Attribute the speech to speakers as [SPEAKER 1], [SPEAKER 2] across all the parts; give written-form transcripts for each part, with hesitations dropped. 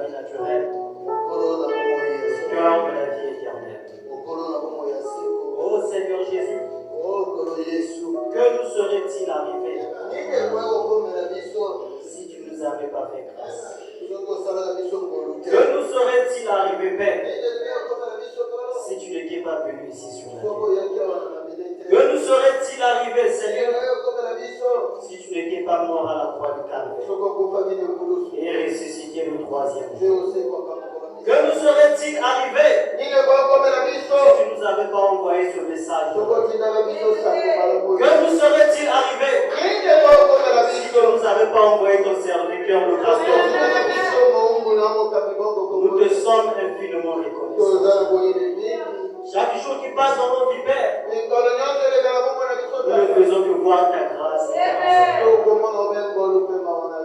[SPEAKER 1] vie naturelle, cœur de la vie éternelle. Oh Seigneur Jésus, que nous serait-il arrivé si tu nous avais pas fait grâce? Que nous serait-il arrivé, Père, si tu n'étais pas venu ici sur la terre? Que nous serait-il arrivé, Seigneur, si tu n'étais pas mort à la croix du Calvaire et ressuscité le 3e jour? Que nous serait-il arrivé si tu ne nous avais pas envoyé ce message? Que nous serait-il arrivé si tu ne nous avais pas envoyé ton serviteur, le pasteur? Nous te sommes infiniment reconnaissants. Chaque jour qui passe dans nos vies, Père, nous ne faisons que voir ta grâce.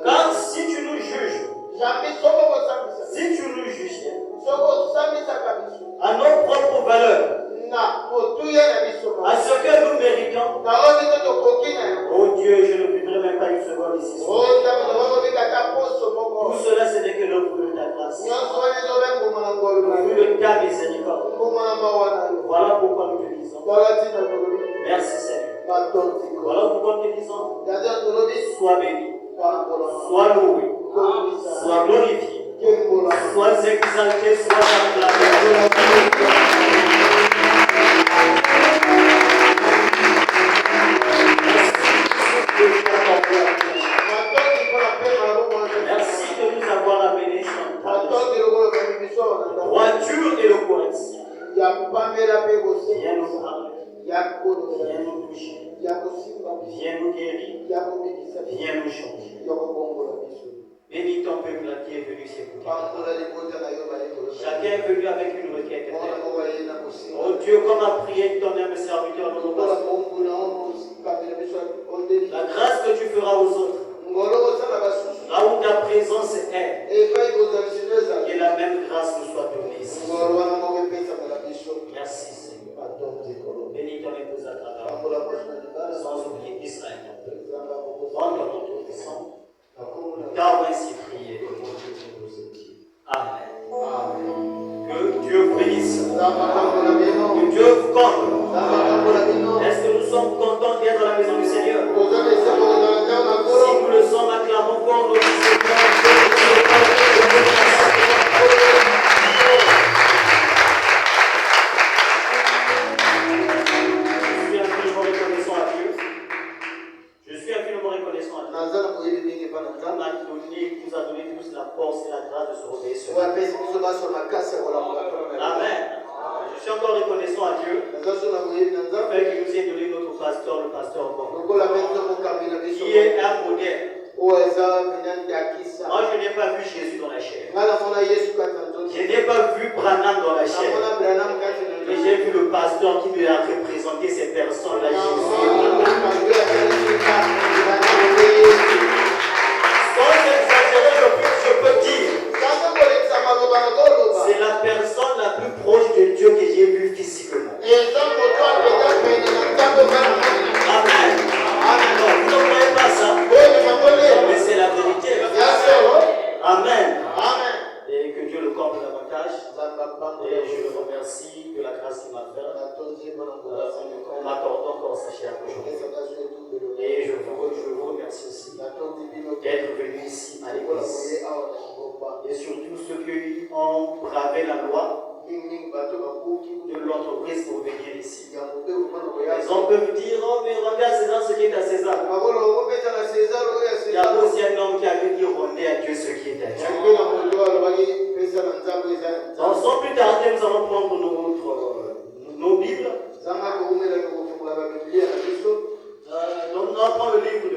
[SPEAKER 1] Car si tu nous juges, si tu nous jugeais à nos propres valeurs, à ce que nous méritons, oh Dieu, je ne vivrai même pas une seconde ici. Tout cela, ce n'est que l'œuvre de ta grâce, de ta miséricorde. Voilà pourquoi nous te disons merci Seigneur. Voilà pourquoi nous te disons sois béni, sois loué, sois glorifié, sois exalté, sois acclamé. Merci de nous avoir amenés sur la droiture et le correction. Viens nous parler, viens nous toucher, viens nous guérir, viens nous changer. Bénis ton peuple qui est venu s'écouter. Chacun est venu avec une requête. Oh Dieu, comme a prié ton âme serviteur, la grâce que tu feras aux autres, là où ta présence est, que la même grâce nous soit donnée ici. Merci Seigneur. Bénis ton épouse à travers, sans oublier Israël. En ton nom tout puissant, nous t'avons ainsi prié. Amen. Que Dieu vous bénisse. Que Dieu vous comble. Est-ce que nous sommes contents d'être dans la maison du Seigneur? Si nous le sommes, acclamons pour notre Seigneur. Je suis infiniment reconnaissant à Dieu. Qui nous a donné tous la force et la grâce de se réveiller ce matin. Amen. Je suis encore reconnaissant à Dieu du fait qu'il nous ait donné notre pasteur, le pasteur Bon, qui est un modèle. Moi, je n'ai pas vu Jésus dans la chair. Je n'ai pas vu Branham dans la chair. Mais j'ai vu le pasteur qui lui a représenté ces personnes-là, Jésus. Sans exagérer, je peux dire, c'est la personne la plus proche de Dieu que j'ai vue physiquement. Amen. Amen. Non, vous ne croyez pas ça? Mais c'est la vérité. Amen. Amen. Et que Dieu le comble davantage. Et je le remercie de la grâce qu'il m'a faite en m'accordant encore sa chair aujourd'hui. Et je vous remercie aussi d'être venu ici à l'église. Et surtout ceux qui ont bravé la loi de l'entreprise pour venir ici. Les gens peuvent dire, oh mais rendez à César ce qui est à César. Il y a aussi un homme qui avait dit, rendez à Dieu ce qui est à Dieu. Sans plus tarder, nous allons prendre nos Bibles. Donc nous allons prendre le livre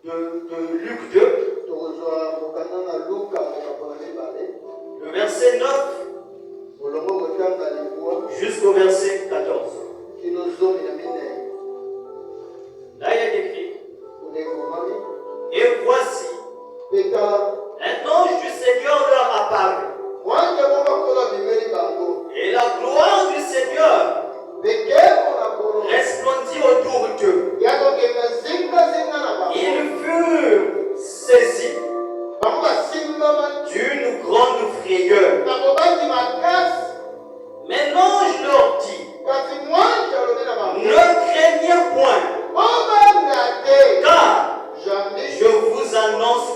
[SPEAKER 1] de Luc 2. Le verset 9 jusqu'au verset 14. Là, il est écrit: et voici, un ange du Seigneur leur apparut. Et la gloire du Seigneur resplendit autour d'eux. Ils furent saisis d'une grande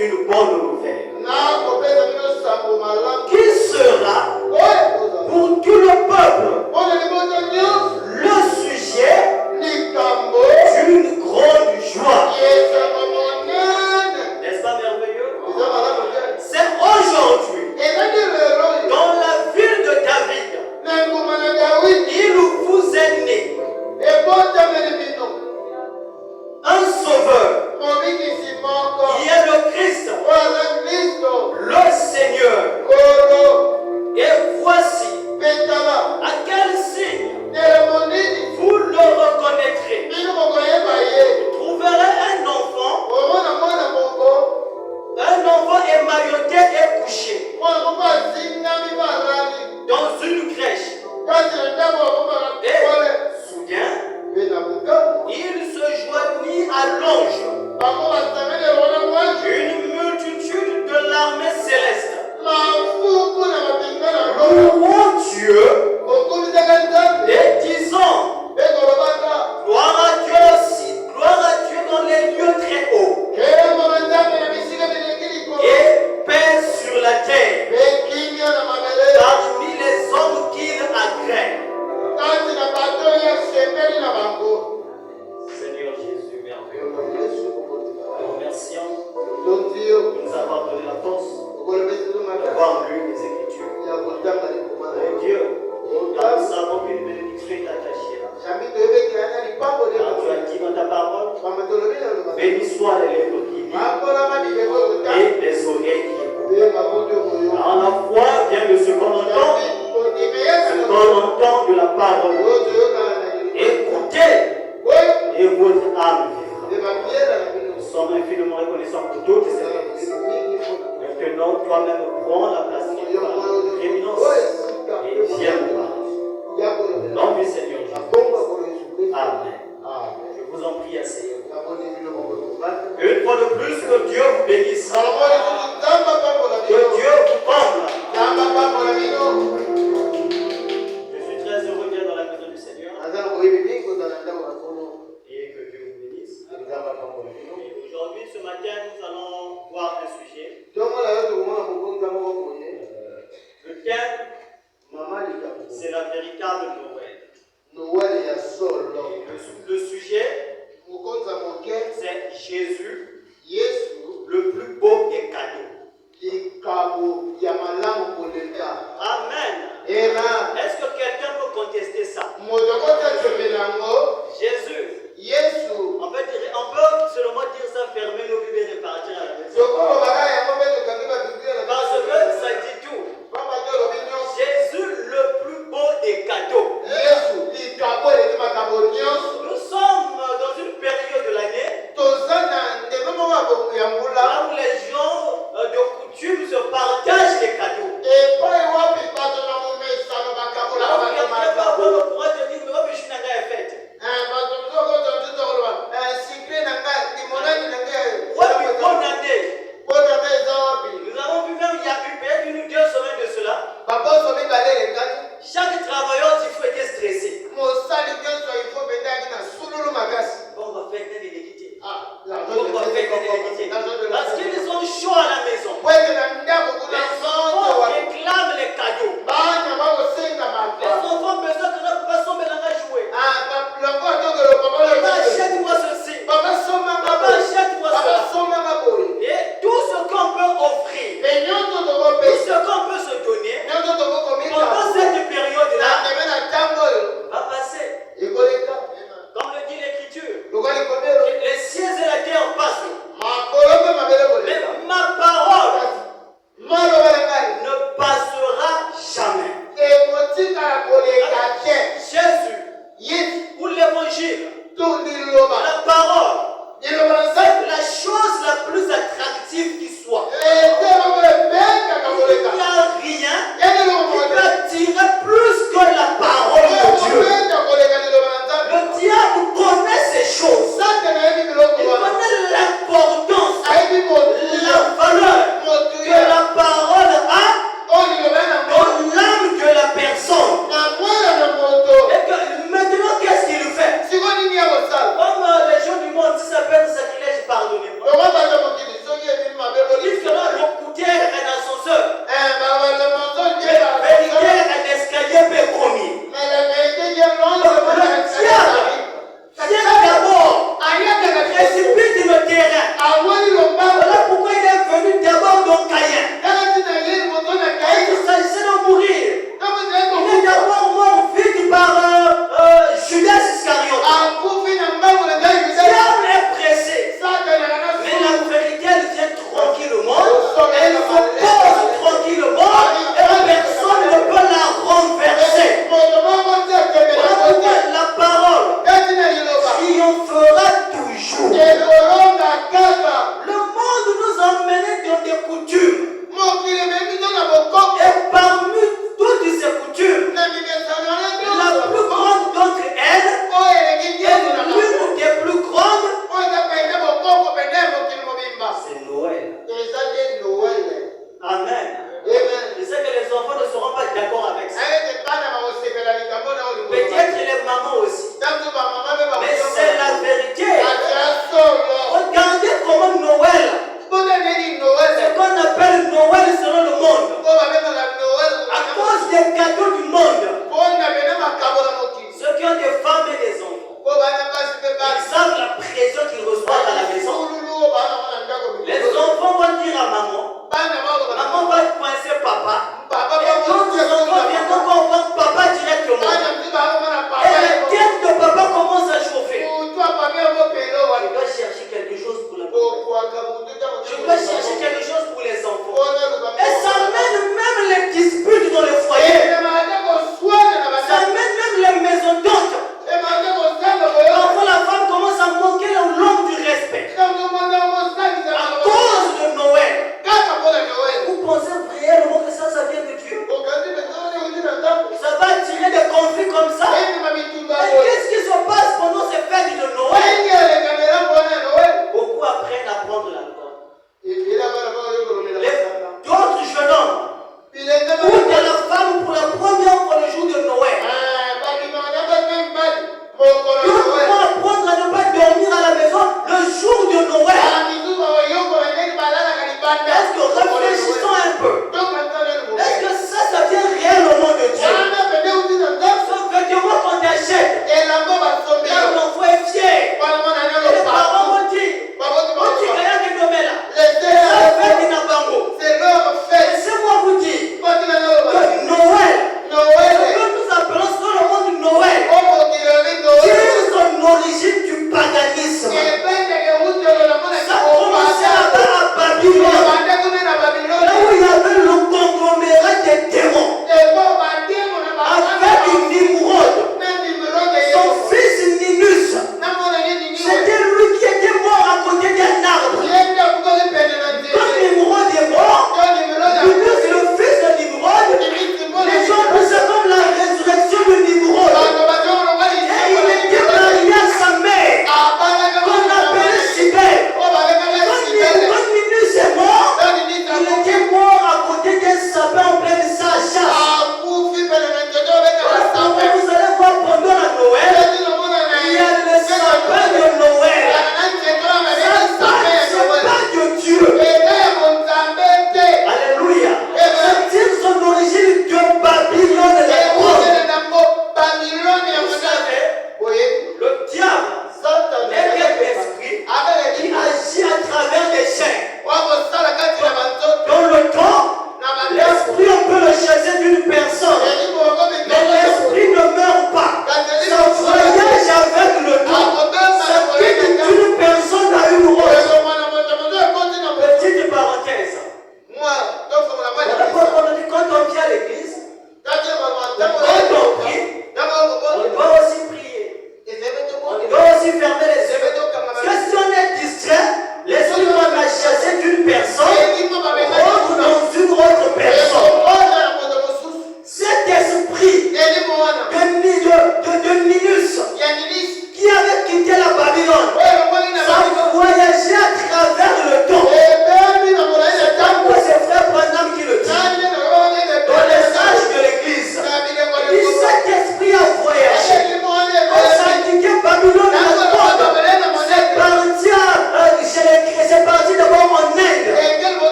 [SPEAKER 1] une bonne nouvelle qui sera pour tout le peuple le sujet d'une grande joie. N'est-ce pas merveilleux? C'est aujourd'hui, dans la ville de David, il vous est né un sauveur qui est le Christ, le Seigneur. Et voici à quel signe vous le reconnaîtrez. Vous trouverez un enfant émailloté et couché dans une crèche. Et soudain, il se joignit à l'ange, une multitude de l'armée céleste, louant Dieu et disant gloire à Dieu dans les lieux très hauts et paix sur la terre parmi les hommes qu'il agrée. Seigneur Jésus, merveilleux, nous remercions de nous avoir donné la force d'avoir lu les Écritures. Et Dieu, car nous savons qu'une bénédiction est attachée là. Car tu as dit dans ta parole, béni soit les lèvres qui lisent et les oreilles qui écoutent. Alors la foi vient de ce qu'on entend de la parole. Écoutez et votre âme vivra. Nous sommes infiniment reconnaissants pour toutes ces bénédictions. Maintenant, toi-même prends la place qui est par l'éminence et viens nous parler. Nom du Seigneur Jésus. Amen. Je vous en prie, asseyez-vous. Une fois de plus, que Dieu vous bénisse. Que Dieu vous comble. Je suis très heureux d'être dans la maison du Seigneur. Et que Dieu vous bénisse. Aujourd'hui, ce matin, nous allons voir un sujet. Le thème, c'est la véritable Noël. Le sujet, c'est Jésus, le plus beau des cadeaux. Amen. Est-ce que quelqu'un peut contester ça? Jésus. On peut seulement dire ça, fermer nos Bibles et repartir à la maison. Parce que ça dit tout. Jésus, le plus beau des cadeaux. Nous sommes dans une période de l'année là où les gens de coutume se partagent les cadeaux. Là où quelqu'un va avoir le courage de dire, mais je suis dans la fête. Bonne année. Nous avons vu même il y a eu peut-être 1 ou 2 semaines de cela. Chaque travailleur il faut être stressé. Bon, on va faire une déléguité. Parce qu'ils sont chauds à la maison. Les enfants réclament les cadeaux. Les enfants besoin que notre papa sombre dans la jouer. Papa, achète-moi ceci. Papa, achète-moi cela. Et tout ce qu'on peut offrir, tout ce qu'on peut se donner, pendant cette période-là, va passer. Comme le dit l'Écriture, les cieux et la terre passent,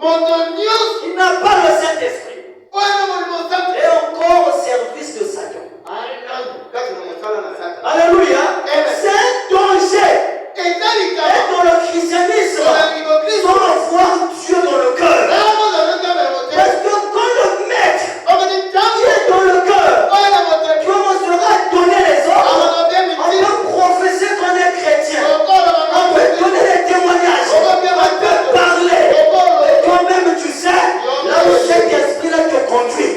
[SPEAKER 1] Il n'a pas le Saint-Esprit. Et encore au service de Satan. Alléluia. C'est un danger. Et dans le christianisme, ils ont avoir Dieu dans le cœur. Parce que quand le maître qui est dans le cœur commencera à donner les ordres, on peut professer qu'on est chrétien. On peut donner des témoignages. On peut parler. Et toi-même, tu sais, là où cet esprit-là te conduit.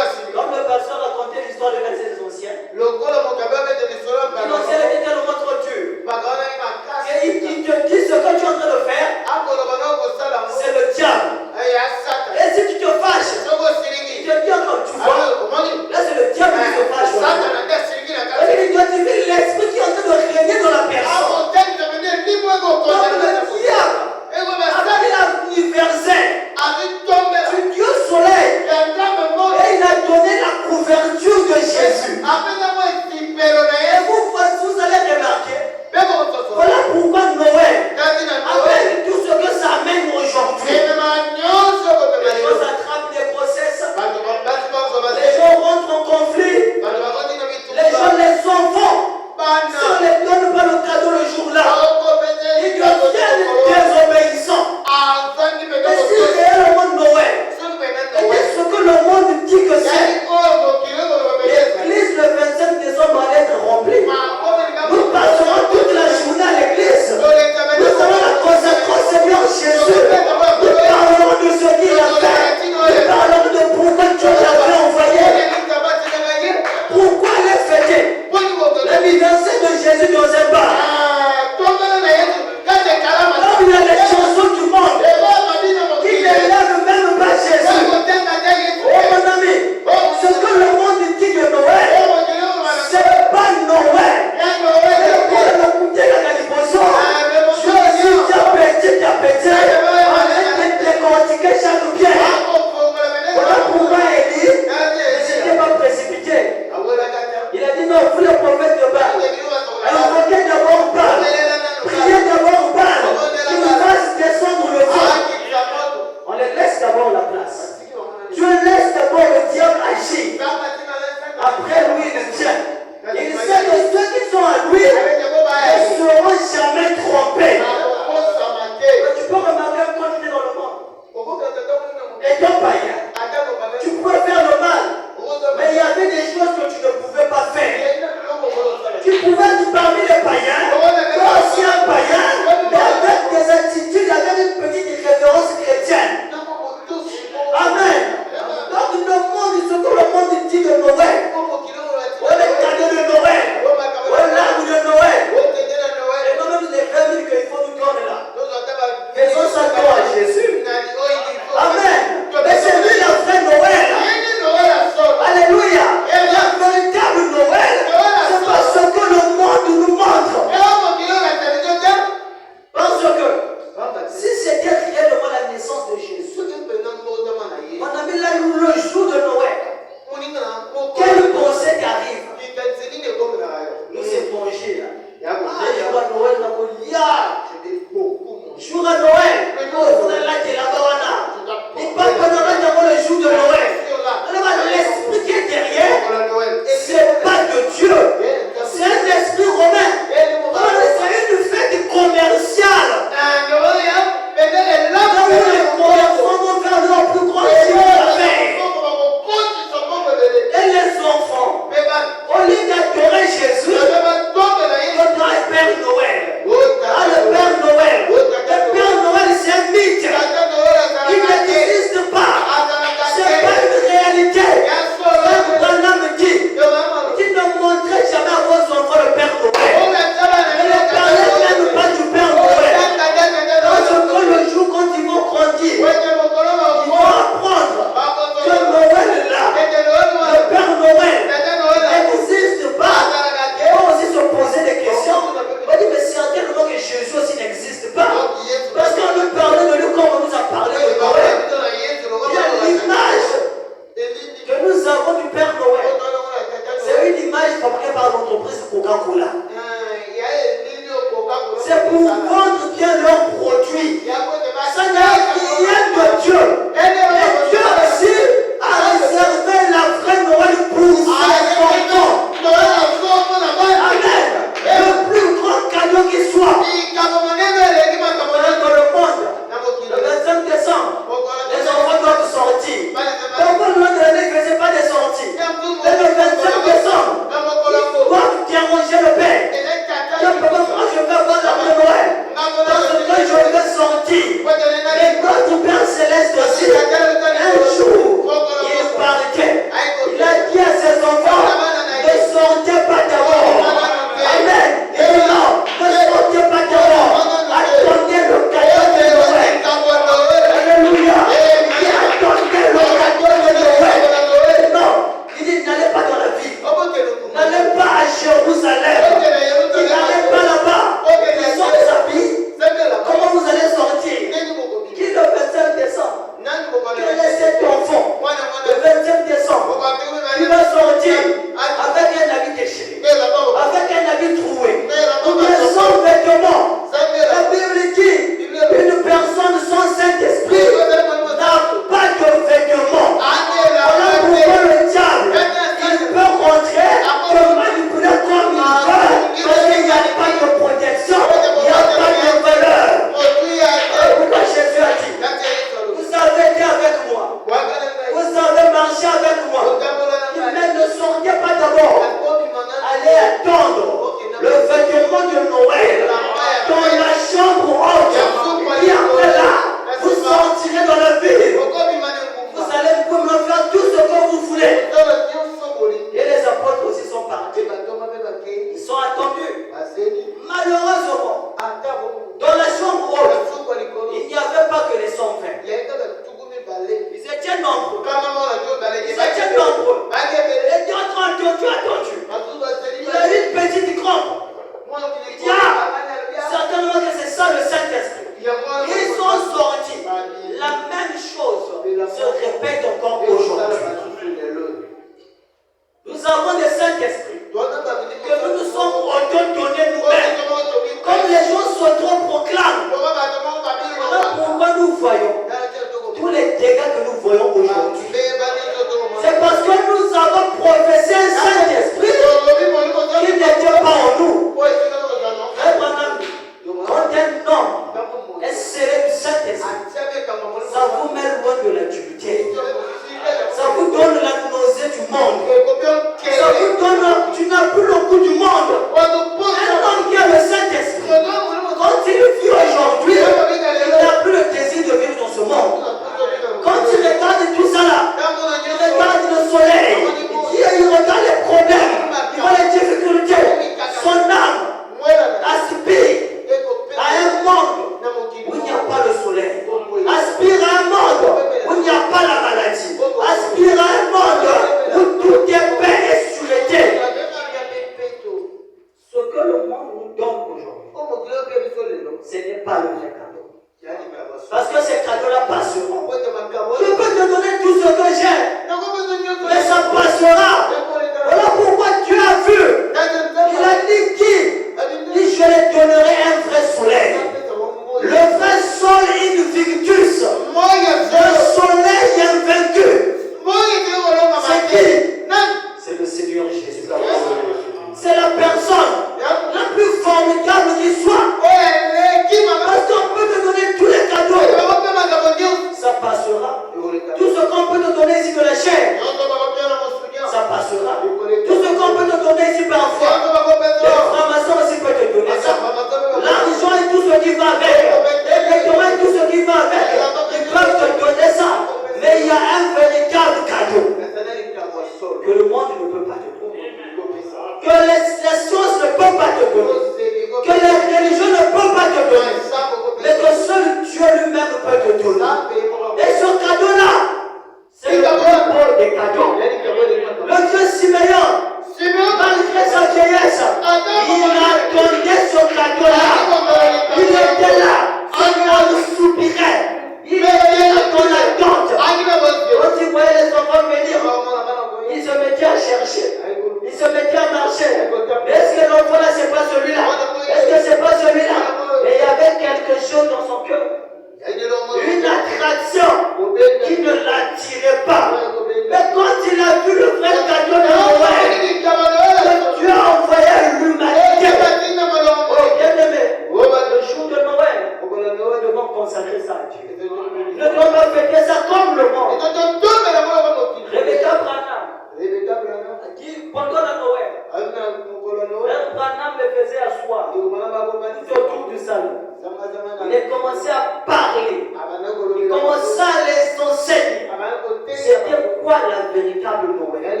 [SPEAKER 1] la véritable Noël.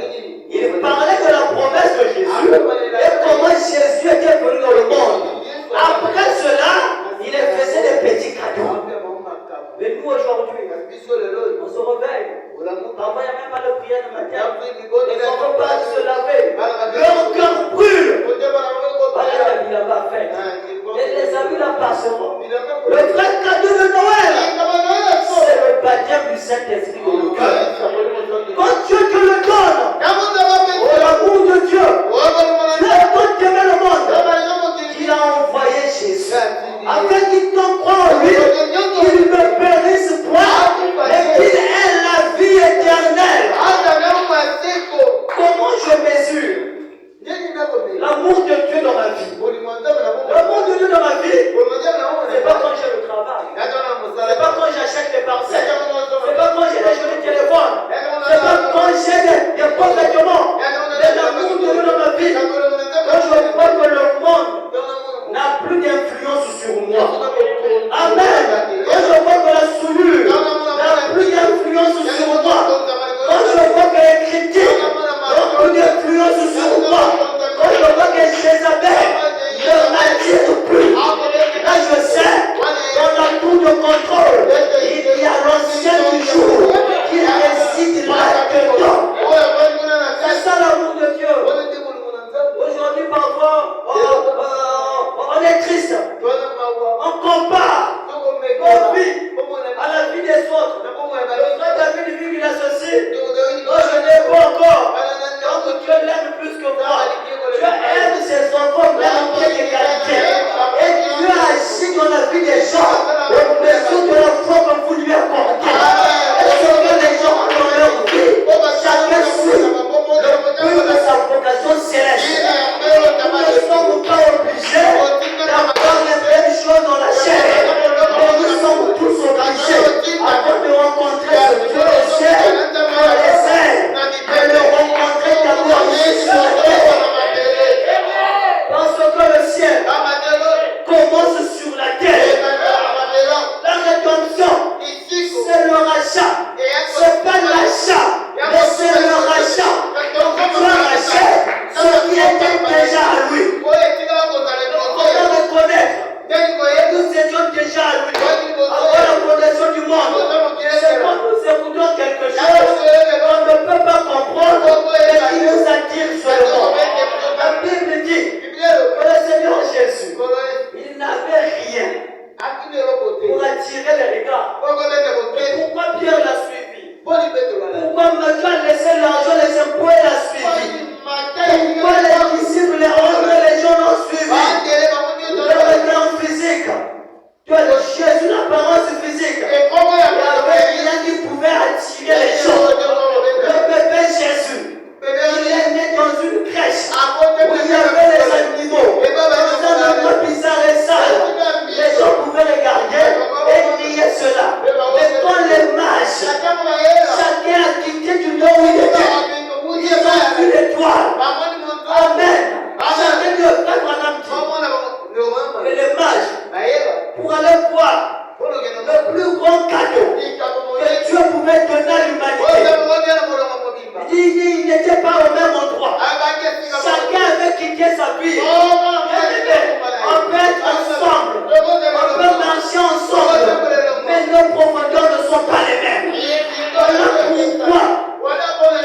[SPEAKER 1] Il parlait de la promesse de Jésus et comment Jésus était venu dans le monde. Après cela, il faisait des petits cadeaux. Mais nous aujourd'hui, on se réveille. Parfois, il n'y a même pas de prière de matin. Les enfants partent se laver. Leur cœur brûle. Voilà, il n'a pas fait. Et les amis là passeront. Le vrai cadeau de Noël, c'est le baptême du Saint-Esprit dans le cœur. Quand Dieu te le donne, oh l'amour de Dieu, Dieu a tant aimé le monde qu'il a envoyé Jésus. Afin qu'il t'en croit en lui, qu'il ne périsse point, mais qu'il ait la vie éternelle. Comment je mesure l'amour de Dieu dans ma vie? L'amour de Dieu dans ma vie, c'est pas quand j'ai le travail, c'est pas quand j'achète les parcelles, c'est pas quand j'ai des jolis téléphones, c'est pas quand j'ai des bons vêtements. Mais l'amour de Dieu dans ma vie, quand je vois que le monde n'a plus d'influence sur moi. Amen. Quand je vois que la souillure n'a plus d'influence sur moi. Quand je vois que les critiques n'ont plus d'influence sur moi. Quand je vois que Jézabel ne m'attire plus. Là je sais, dans la tour de contrôle, il y a l'ancien du jour qui réside là-dedans. C'est ça l'amour de Dieu. Aujourd'hui parfois, on est triste. On compare nos vies à la vie des autres. Le frère David vit qu'il associe. Non, je n'ai pas encore. Donc Dieu l'aime plus que moi. Dieu aime ses enfants même en pied d'égalité. Et Dieu agit dans la vie des gens au mesure de la foi que vous lui accordez. Et ce que les gens ont dans leur vie, chacun suit le but de sa vocation céleste. Nous ne sommes pas obligés d'avoir les mêmes choses dans la chair. Mais nous sommes tous obligés, avant de rencontrer ce Dieu des cieux, de les ailes, de le rencontrer d'abord ici sur la terre. Parce que le ciel commence sur la terre. La rédemption, c'est le rachat. C'est pas l'achat, mais c'est le rachat. Donc Dieu rachète ce qui était déjà à lui. Comment reconnaître? Nous étions déjà à lui. Avant la fondation du monde. C'est quand nous écoutons quelque chose qu'on ne peut pas comprendre, mais qui nous attire seulement. La Bible dit que le Seigneur Jésus, il n'avait rien pour attirer les regards. Mais pourquoi Pierre l'a suivi? Pourquoi Matthieu a laissé l'argent, les impôts et l'a suivi? Pourquoi les disciples, les hommes, les gens l'ont suivi? Le regard physique. Tu as le Jésus, l'apparence physique. Il n'y avait rien qui pouvait attirer les gens. Le bébé Jésus, il est né dans une crèche où il y avait les animaux. Dans un endroit bizarre et sale. Les gens pouvaient regarder et nier cela. Mais quand les mages, chacun a quitté du lieu où il était, ils ont vu l'étoile. Amen. Chacun de frère Branham dit. Et les mages, pour aller voir le plus grand cadeau que Dieu pouvait donner à l'humanité, il n'était pas au même endroit. Chacun avait quitté sa vie. On peut être ensemble, on peut marcher ensemble, mais nos profondeurs ne sont pas les mêmes. Voilà pourquoi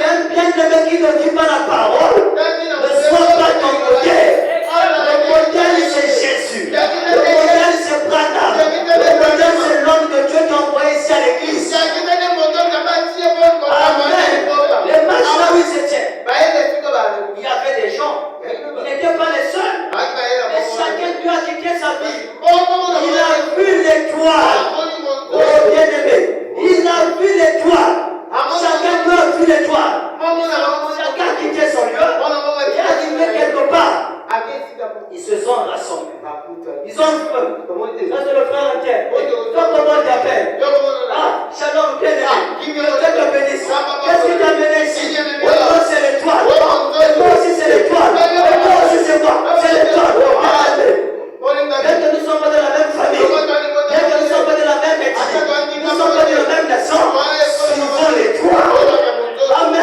[SPEAKER 1] un bien-aimé qui ne dit pas la parole ne soit pas ton modèle. Le modèle c'est Jésus, le modèle c'est Branham, le modèle c'est l'homme de Dieu qui a envoyé ici à l'église. Amen. Les marches là où ils étaient, il y avait des gens, ils n'étaient pas les seuls, mais chacun Dieu a quitté sa vie. Il a vu l'étoile, oh bien-aimé, il a vu l'étoile. Chacun Dieu a vu l'étoile. Chacun a quitté son lieu et est arrivé quelque part. Ils se sont rassemblés. Ils ont fait. Ça c'est le frère entier. Toi comment tu t'appelles? Ah, Shalom, bien aimé. Dieu te bénisse. Qu'est-ce qui t'a amené ici? Moi c'est l'étoile. Et toi aussi c'est l'étoile. Et toi aussi c'est quoi? C'est l'étoile. Bien que nous ne sommes pas de la même famille, bien que nous ne sommes pas de la même ethnie, nous ne sommes pas de la même nation, suivons l'étoile. Amen.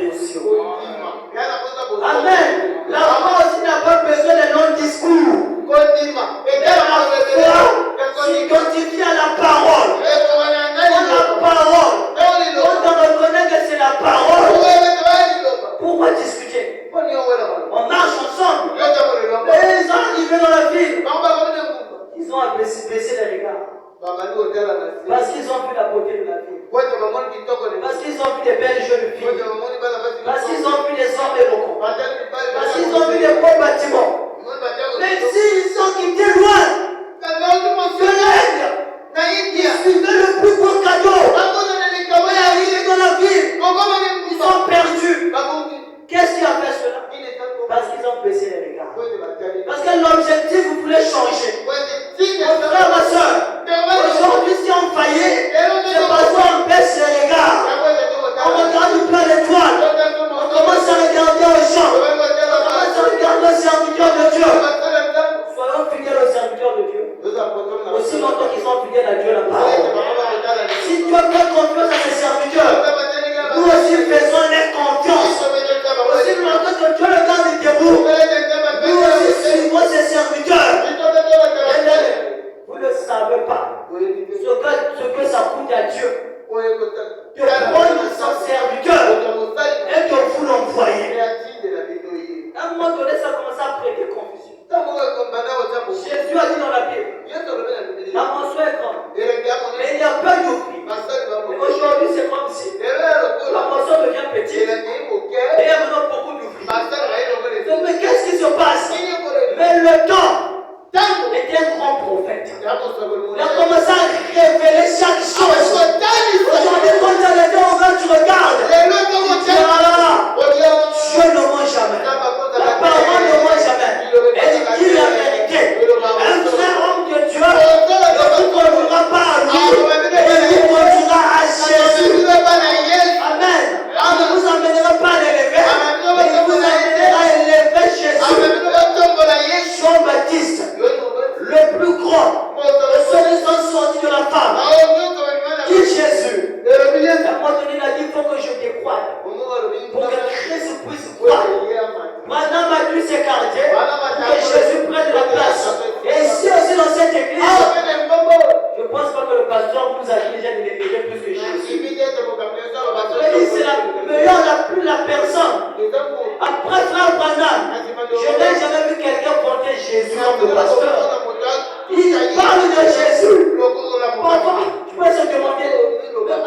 [SPEAKER 1] émotions. Amen. La foi aussi n'a pas besoin de non-discours. Si identifie à la parole. On te reconnaît que c'est la parole. Pourquoi discuter? On marche ensemble. Et ils ont arrivé dans la ville. Ils ont baissé les regards. Parce qu'ils ont vu la beauté de la ville. Parce qu'ils ont vu des belles jeunes filles. Parce qu'ils ont vu des hommes éloquents. Parce qu'ils ont vu des beaux bâtiments. Mais s'ils ont quitté loin de l'aide, ils suivaient le plus beau cadeau. Ils sont arrivés dans la ville. Ils sont perdus. Qu'est-ce qui a fait cela? Parce qu'ils ont baissé les regards. Parce que l'objectif, vous voulez changer. Mon frère, ma soeur, aujourd'hui, si on faillit, c'est parce qu'on baisse les regards. On regarde du plein d'étoiles. On commence à regarder aux gens. On commence à regarder aux serviteurs de Dieu. Soyons fidèles aux serviteurs de Dieu. Aussi longtemps qu'ils sont fidèles à Dieu, la parole. Si Dieu fait confiance à ses serviteurs, nous aussi faisons-les confiance. Aussi longtemps que Dieu le garde debout, nous aussi suivons ses serviteurs. Vous ne savez pas ce que ça coûte à Dieu de prendre son serviteur et de vous l'envoyer. À un moment donné, ça commence à prêter confusion. Jésus a dit dans la Bible, la mention est grande, mais il n'y a pas d'oubli. Aujourd'hui, c'est comme si la mention devient petite et il y a maintenant beaucoup d'oubli. Mais qu'est-ce qui se passe? Mais le temps était un grand prophète. Il a commencé à révéler chaque chose. Aujourd'hui, quand tu as les dents ouverts, tu regardes. Dieu ne ment jamais. La parole ne ment jamais. Elle dit la vérité. Un vrai homme de Dieu ne vous conduira pas à lui, mais il vous conduira à Jésus. Amen. Il ne vous amènera pas à l'élever, mais il vous amènera à élever Jésus. Jean-Baptiste, le plus grand, le seul qui sont sortis de la femme, dit Jésus. À un moment donné, il a dit, il faut que je décroîte, pour que Christ puisse croître. Maintenant, ma dû s'écarter, pour que Jésus prenne la place. Et ici aussi dans cette église, je ne pense pas que le pasteur vous a déjà élevé plus que Jésus. C'est la meilleure, la personne. Après frère Branham, je n'ai jamais vu quelqu'un porter Jésus comme le pasteur. Il parle de Jésus. Parfois, tu peux se demander,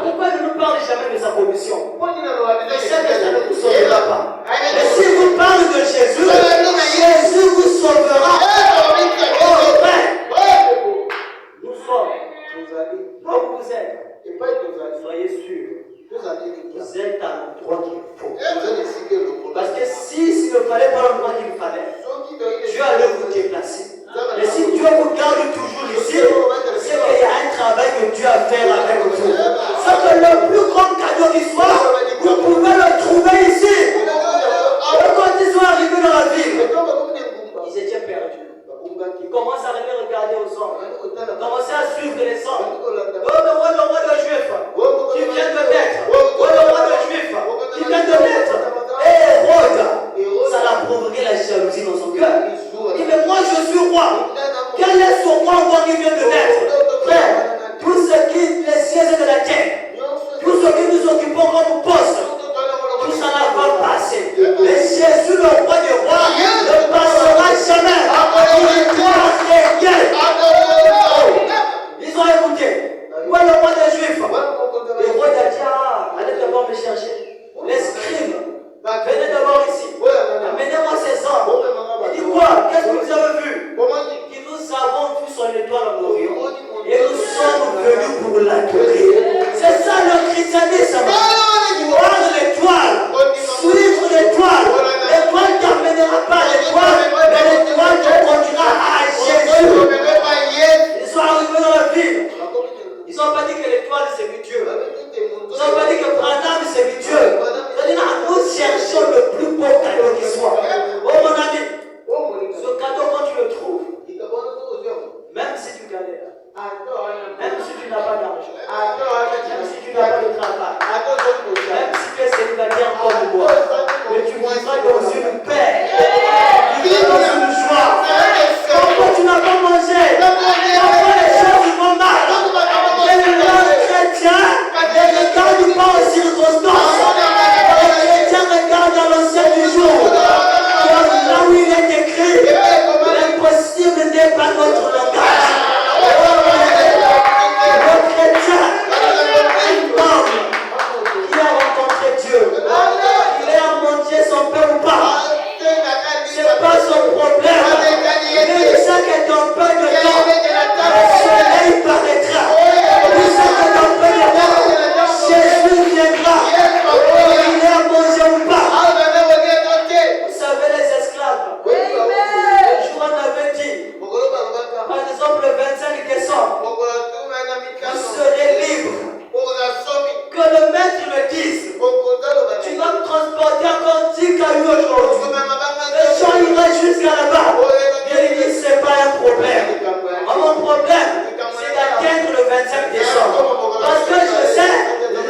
[SPEAKER 1] pourquoi il ne nous parle jamais de sa commission? Je sais que ça ne vous sauvera pas. Mais si vous parlez de Jésus, Jésus vous sauvera. Oh, frère, nous sommes. Là où vous êtes, soyez sûrs. Vous êtes à l'endroit qu'il faut. Parce que s'il ne fallait pas l'endroit qu'il fallait, Dieu allait vous déplacer. Mais si Dieu vous garde toujours ici, c'est qu'il y a un travail que Dieu a fait avec vous. C'est que le plus grand cadeau qui soit, vous pouvez le trouver ici. Quand ils sont arrivés dans la ville, ils étaient perdus. Ils commencent à regarder aux hommes. Ils commencent à suivre les hommes. Oh, le roi de Juif, qui vient de naître. Oh, le roi de Juif, qui vient de naître. Et Hérode, ça l'a provoqué la jalousie dans son cœur. Il dit, mais moi je suis roi. Quel est son roi encore qui vient de naître? Frère, tout ce qui les sièges de la terre, tout ce qui nous occupons comme poste, tout ça là va passer. Mais Jésus, le roi des rois, ne passera jamais. Il doit régner. Ils ont écouté. Où est le roi des Juifs? Le roi a dit, allez d'abord me chercher. Les scribes, venez d'abord ici. Amenez-moi ces hommes. Il dit quoi? Qu'est-ce que vous avez vu? Il dit, nous avons vu son étoile en Orient. Et nous sommes venus pour l'accueillir. C'est ça le christianisme. Voir l'étoile, suivre l'étoile. L'étoile qui a as eu aujourd'hui, le chant ira jusqu'à là-bas. Dieu lui dit, ce n'est pas un problème. Mon problème, c'est d'atteindre le 25 décembre. Parce que je sais,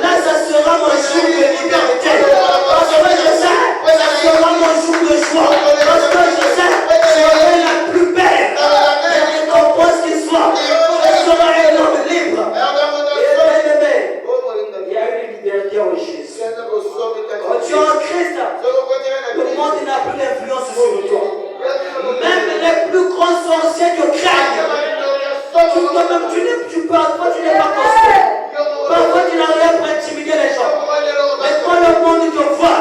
[SPEAKER 1] là, ça sera mon jour de liberté. Parce que je sais, ça sera mon jour de joie. Parce que je sais, je serai la plus belle des récompenses qui soient. Je serai un homme libre. Et bien aimé, il y a une liberté en Jésus. Quand tu es en Christ, le monde n'a plus d'influence sur toi. Même les plus grands sorciers te craignent. Tu peux parfois tu n'es pas conscient. Parfois tu n'as rien pour intimider les gens. Mais quand le monde te voit,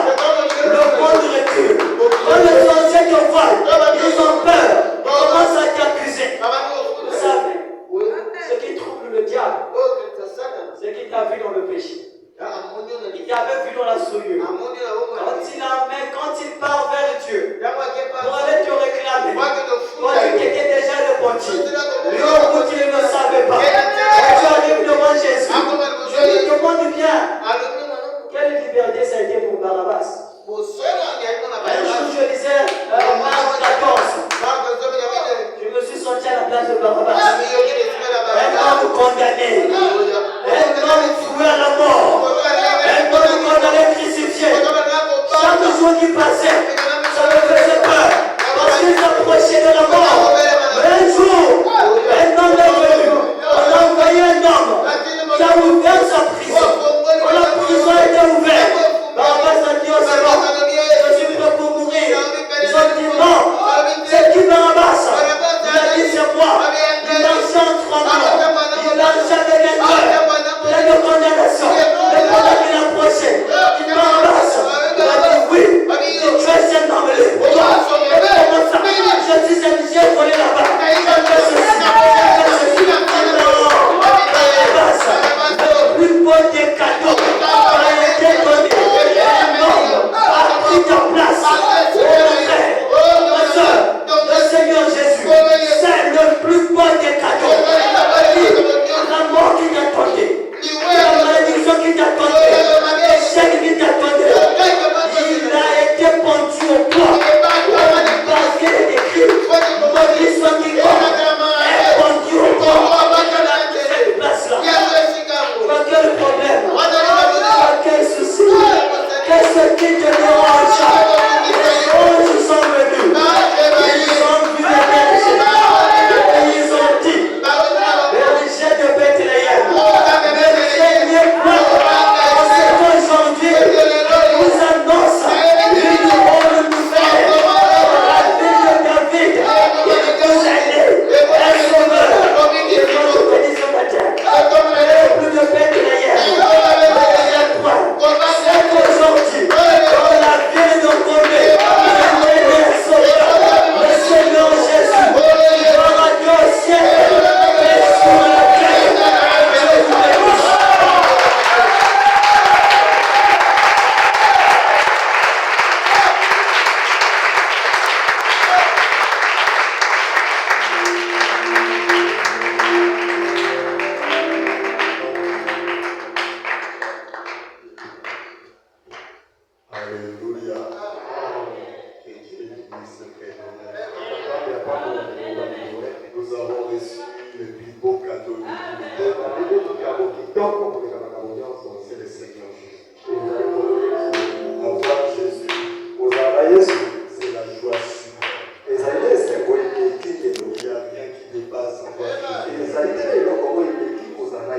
[SPEAKER 1] le monde recule. Quand les sorciers te voient, ils ont peur. Ils commencent à t'accuser. Vous savez, ce qui trouble le diable, c'est qu'il t'a vu dans le péché. Il t'avait vu dans la souillure. Quand il part vers Dieu, pour aller te réclamer, toi tu t'étais déjà repenti. Lui au bout, il ne savait pas. Et tu arrives devant Jésus. Je lui demande bien, quelle liberté ça a été pour Barabbas? Un jour, je lisais Marc 14. Je me suis senti à la place de Barabbas. Un homme condamné. Un homme voué à la mort. Un homme condamné crucifié. Chaque jour qui passait, ça me faisait peur. Parce qu'il s'approchait de la mort. Mais un jour, un homme est venu. On a envoyé un homme qui a ouvert sa prison. Quand la prison a été ouverte, Barabbas a dit au Seigneur, je suis prêt pour mourir. Ils ont dit non. C'est qui Barabbas? Il a dit c'est moi. Il marchait en tremblant. Il marchait avec un cœur plein de condamnation. Le condamné l'approchait. Il dit Barabbas. Il a dit oui. Il dit tu es un homme libre. Comment ça? Je dis j'ai volé là-bas. J'ai fait ceci. Non. Barabbas, le plus beau des cadeaux a été donné. Un homme a pris ta place. Ma soeur, le Seigneur Jésus, c'est le plus beau des cadeaux. La mort qui t'attendait, la malédiction qui t'attendait, l'échec qui t'attendait, il a été pendu au bois. Parce qu'il est écrit, maudit soit quiconque est pendu au bois. Cette place-là. Quel problème? Quel souci? Qu'est-ce qui te dérange? Les anges sont venus. Ils ont vu les bergers. Et ils ont dit, berger de Bethléem, berger en cet aujourd'hui, nous annonce une bonne nouvelle. La ville de David, vous allez, un sauveur, et notre bénédiction de la terre. Le peuple de Bethléem, c'est aujourd'hui, dans la ville de Condé, il est né un sauveur, le Seigneur Jésus, gloire à Dieu au ciel, et sur la terre, Dieu vous bénisse.
[SPEAKER 2] Alléluia. Que Dieu puisse nous avons reçu le plus beau cadeau de l'univers. C'est le Seigneur Jésus. Avoir Jésus, c'est la joie suprême. Il n'y a rien qui dépasse avoir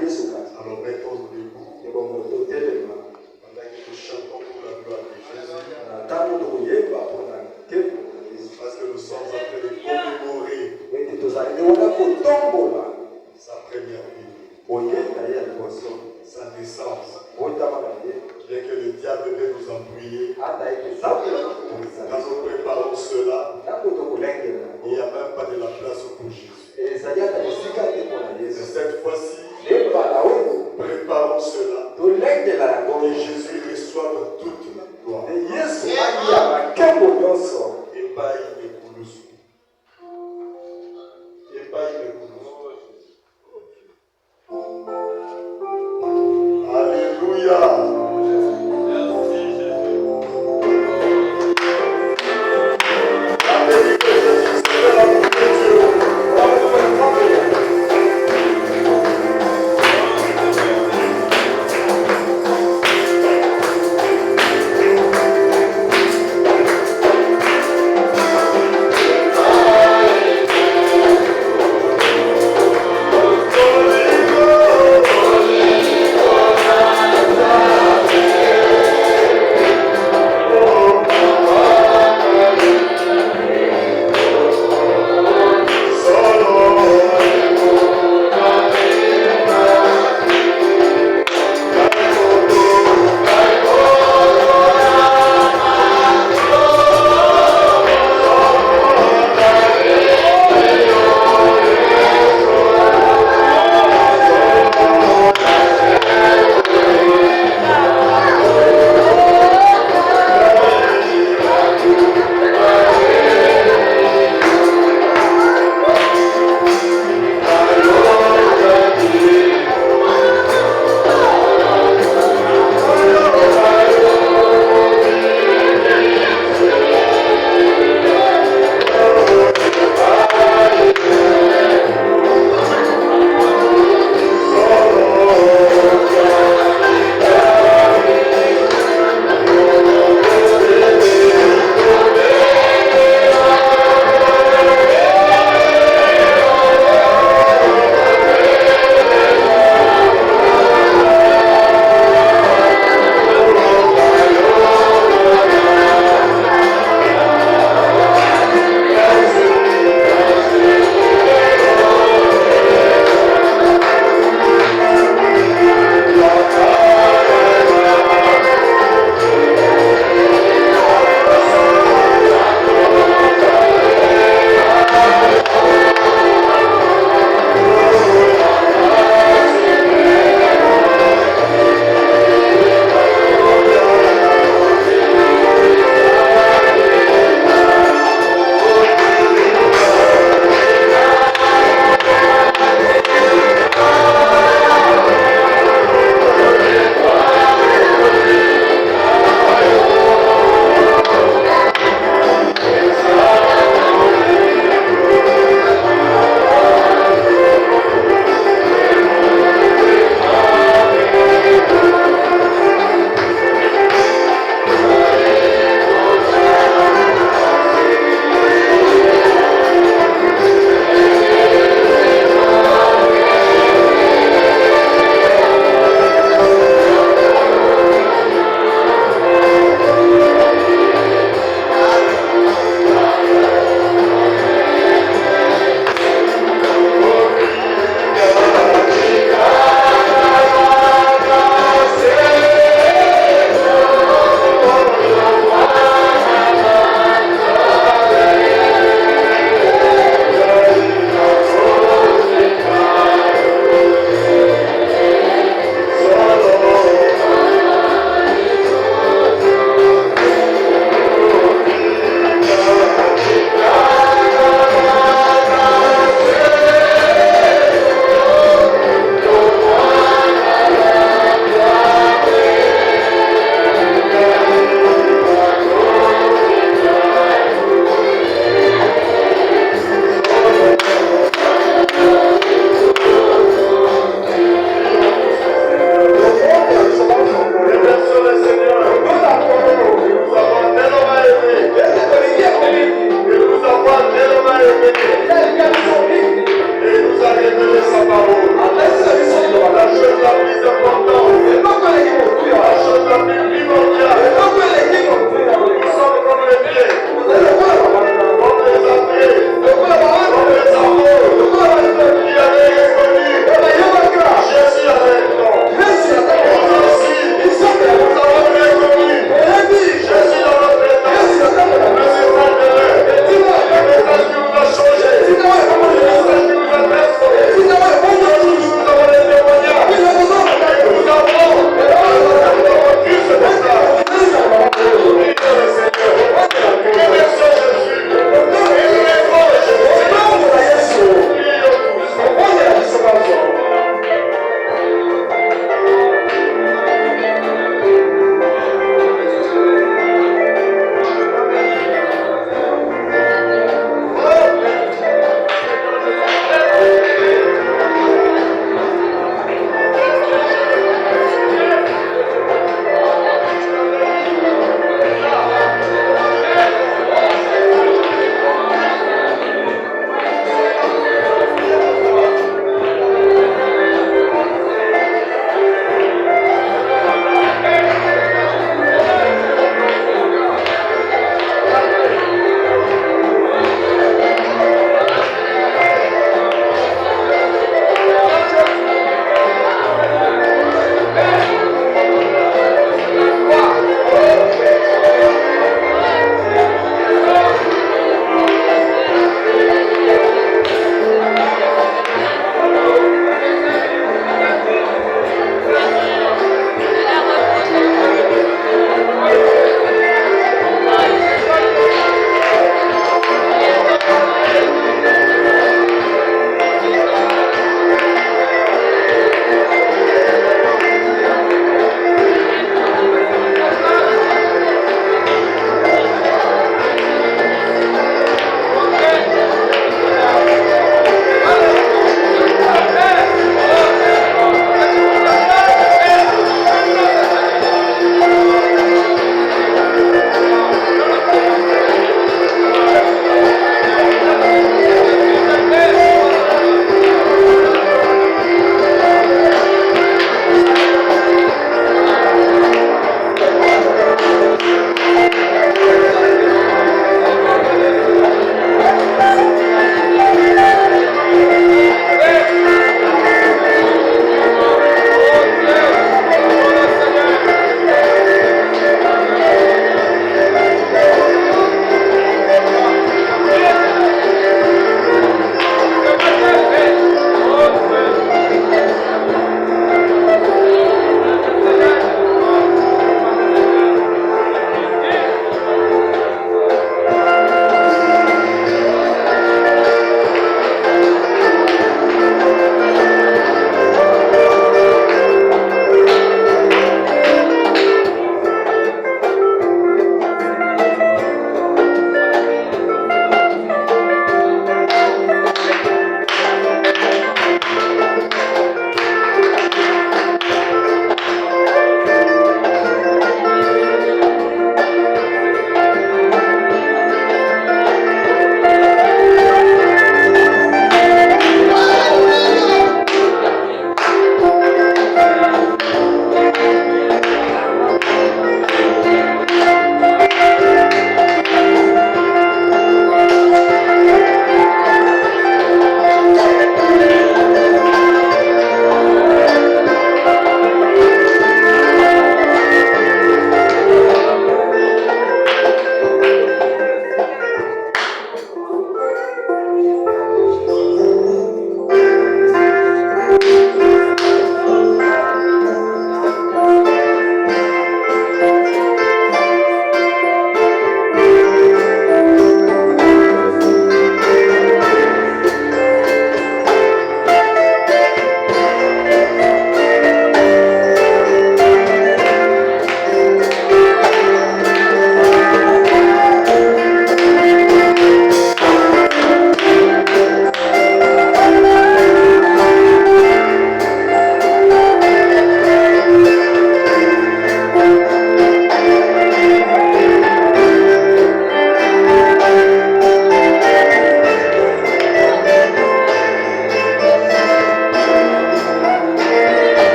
[SPEAKER 2] Jésus. Alors mettons-nous debout. Pendant que nous chantons pour la gloire de Jésus.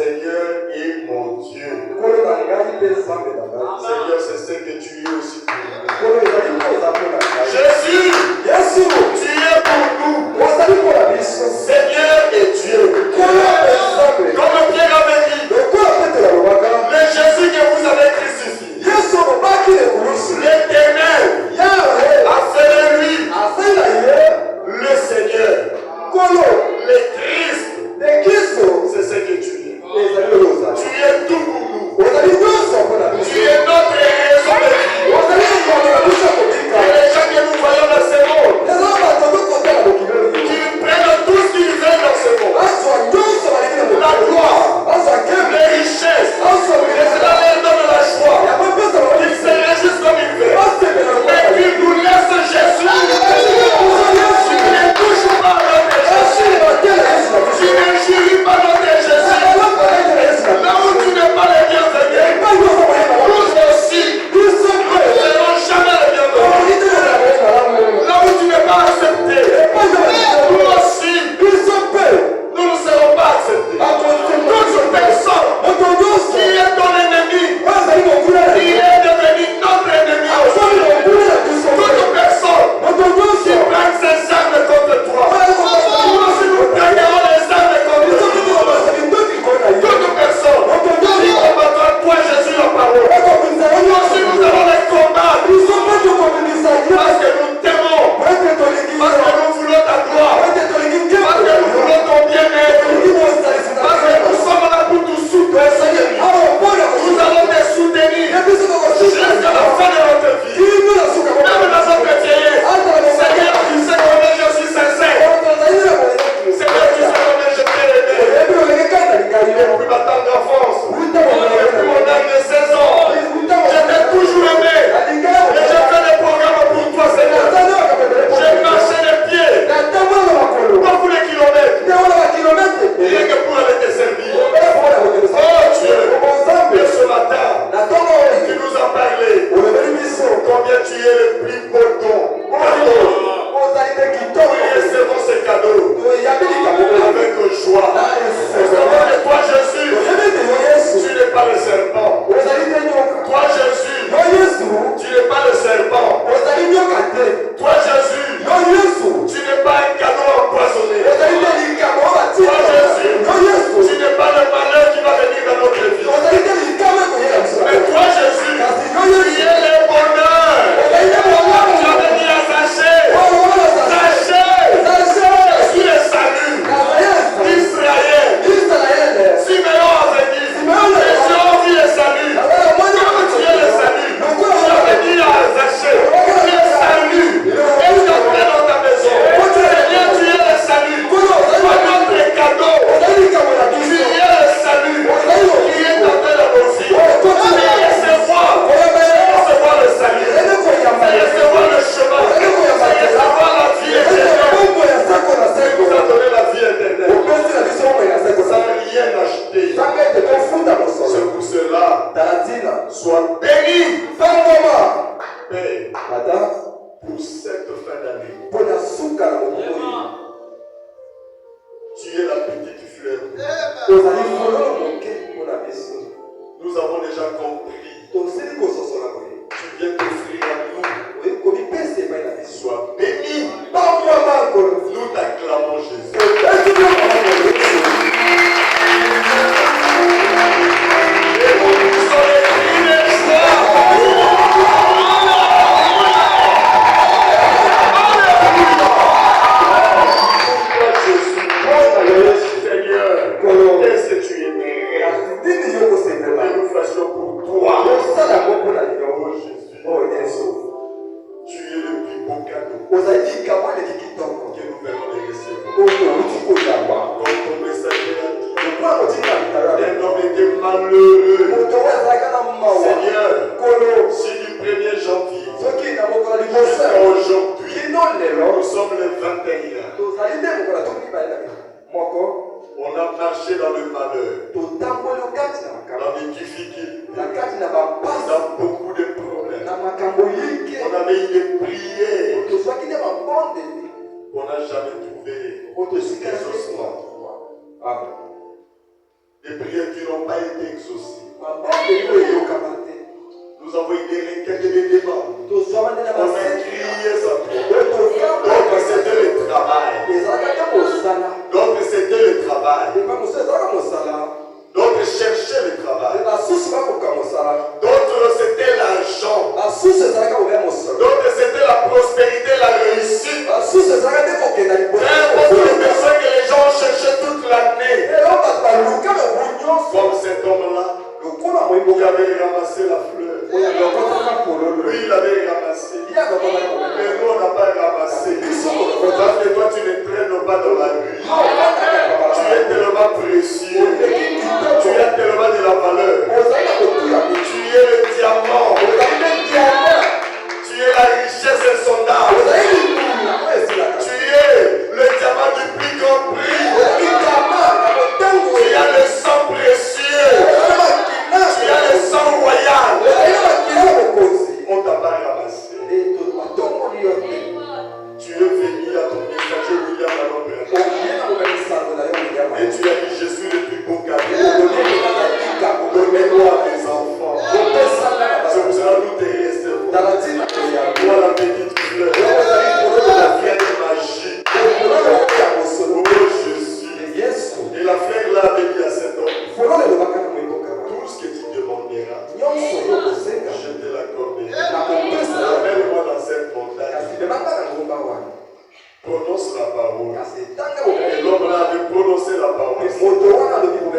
[SPEAKER 2] Seigneur est mon Dieu. Seigneur, c'est ce que tu es aussi pour nous. Jésus, tu es pour nous. Seigneur et Dieu. Comme Pierre avait dit, le Jésus que vous avez crucifié, l'Éternel a fait de lui le Seigneur, le Christ. C'est ce que tu es. Tu es tout pour nous. Tu es notre raison de vie. Et les gens que nous voyons dans ce monde, qu'ils prennent tout ce qu'ils veulent dans ce monde. La gloire, les richesses, cela leur donne la joie. Ils se réjouissent comme ils veulent. Mais qu'ils nous laissent Jésus. Tu ne touches pas notre Jésus. Tu ne chéris pas notre Jésus. Là où tu n'es pas le bienvenu, nous aussi, nous ne serons jamais le bienvenu. Là où tu n'es pas accepté, nous aussi, nous ne serons pas acceptés. Toute personne qui est ton ennemi, qui est devenu notre ennemi aussi. Toute personne qui prend ses armes contre toi, nous aussi nous prendrons les armes contre toi. Toute personne qui combattra toi Jésus la parole, nous aussi nous allons les combattre. Parce que nous t'aimons, parce que nous voulons ta gloire, parce que nous voulons ton bien-être, parce que nous sommes là pour nous soutenir. Nous allons te soutenir jusqu'à la fin de notre vie. Même dans notre vieillesse, Seigneur, tu sais combien je suis sincère. Seigneur, tu sais combien je t'ai aimé. Depuis ma tendre enfance, depuis mon âge de 16 ans, je t'ai toujours aimé. Et j'ai fait des programmes pour toi, Seigneur. J'ai marché les pieds, beaucoup de kilomètres, rien que pour aller te servir. Oh Dieu, et ce matin, tu nous as parlé combien tu es le plus beau don. Recevons ce cadeau avec joie. Nous savons que toi, Jésus, tu n'es pas le serpent. Toi, Jésus, tu n'es pas le serpent. Toi, Jésus, tu n'es pas un cadeau empoisonné. Toi, Jésus, tu n'es pas le malheur qui va venir dans notre vie. Mais toi, Jésus, tu es le bonheur. Tu as venu à Zachée. Je suis le salut d'Israël. Siméon a venu. Les gens ont vu le salut. Comme tu es le salut, tu as venu à Zachée. Tu es salut. Et tu as pris dans ta maison. Seigneur, tu es le salut. Toi, notre cadeau. Tu es le salut qui est entré dans nos vies. Recevoir le salut. Recevoir le chemin. Recevoir la vie éternelle. Il nous a donné la vie éternelle. Sans rien acheter. C'est pour cela. Sois béni. Père, pour cette fin d'année. Tu es la petite fleur. Nous avons déjà compris. Tu viens t'offrir à nous. Sois béni. Nous t'acclamons Jésus. Et nous poussons les cris de joie. Seigneur, qu'est-ce que tu aimerais que nous fassions pour toi? Oh Jésus, tu es le plus beau cadeau que nous venons de recevoir. Comme ton messager a dit, un homme était malheureux. Seigneur, si du 1er janvier jusqu'à aujourd'hui, nous sommes le 21. On a marché dans le malheur, dans les difficultés, on a beaucoup de problèmes. On avait eu des prières, on n'a jamais trouvé des ossements. Des prières qui n'ont pas été exaucées. Nous avons été requêtes et des demandes. On a crié ça. Donc c'était le travail. Donc c'était le travail. D'autres cherchaient le travail. D'autres c'était l'argent. D'autres c'était la prospérité, la réussite. Beaucoup de personnes que les gens cherchaient toute l'année. Comme cet homme-là, il avait ramassé la fleur. Lui, il avait ramassé. Mais nous, on n'a pas ramassé. Parce que toi, tu ne traînes pas dans la rue. Tu es tellement précieux. Tu as tellement de la valeur. Tu es le diamant. Tu es la richesse insondable. Tu es le diamant du plus grand prix. Tu as le sang précieux. Tu as le sang royal. On t'a pas ramassé. Tu es venu à ton messager William Alombre. Et tu as dit, je suis le plus beau cadeau. Donnez-moi des enfants. C'est pour cela que nous te recevons. Toi la petite fleur. La vierge magie. Oh Jésus. Et la fleur là avait dit à cet homme, tout ce que tu demanderas, je te l'accorderai. Amène-moi dans cette montagne. Prononce la parole. Et l'homme là avait prononcé la parole.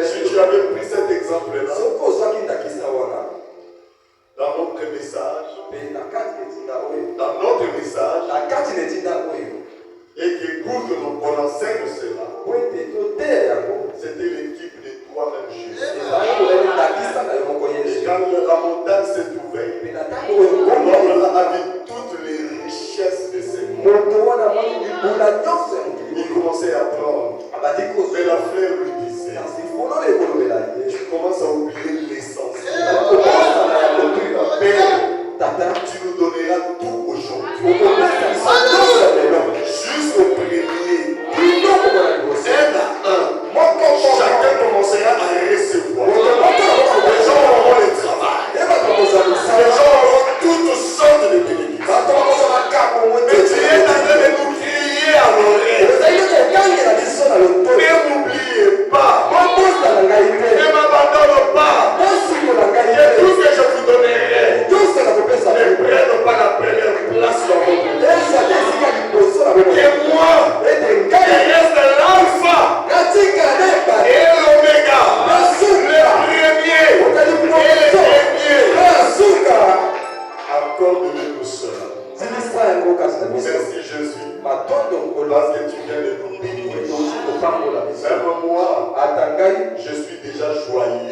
[SPEAKER 2] Si tu avais pris cet exemple-là, dans notre message, et que pour que nous enseigne cela, c'était l'équipe de toi-même Jésus. Et quand la montagne s'est ouverte, l'homme là avait toutes les richesses de ce monde. Il commençait à prendre. Mais la fleur lui disait, tu commences à oublier l'essentiel. Père, tu nous donneras tout aujourd'hui. Jusqu'au premier. Un à un. Chacun commencera à recevoir. Les gens auront le travail. Les gens auront toutes sortes de bénéfices. Mais tu es en train de nous crier à l'oreille. Ne m'oubliez pas. Ne m'abandonne pas. Et tout ce que je vous donnerai, ne prenne pas la première place dans votre vie. Et moi, je reste l'alpha et l'oméga, le premier et le dernier. Accorde-le-nous cela. Merci Jésus, parce que tu viens de nous bénir. Même moi, je suis déjà joyeux.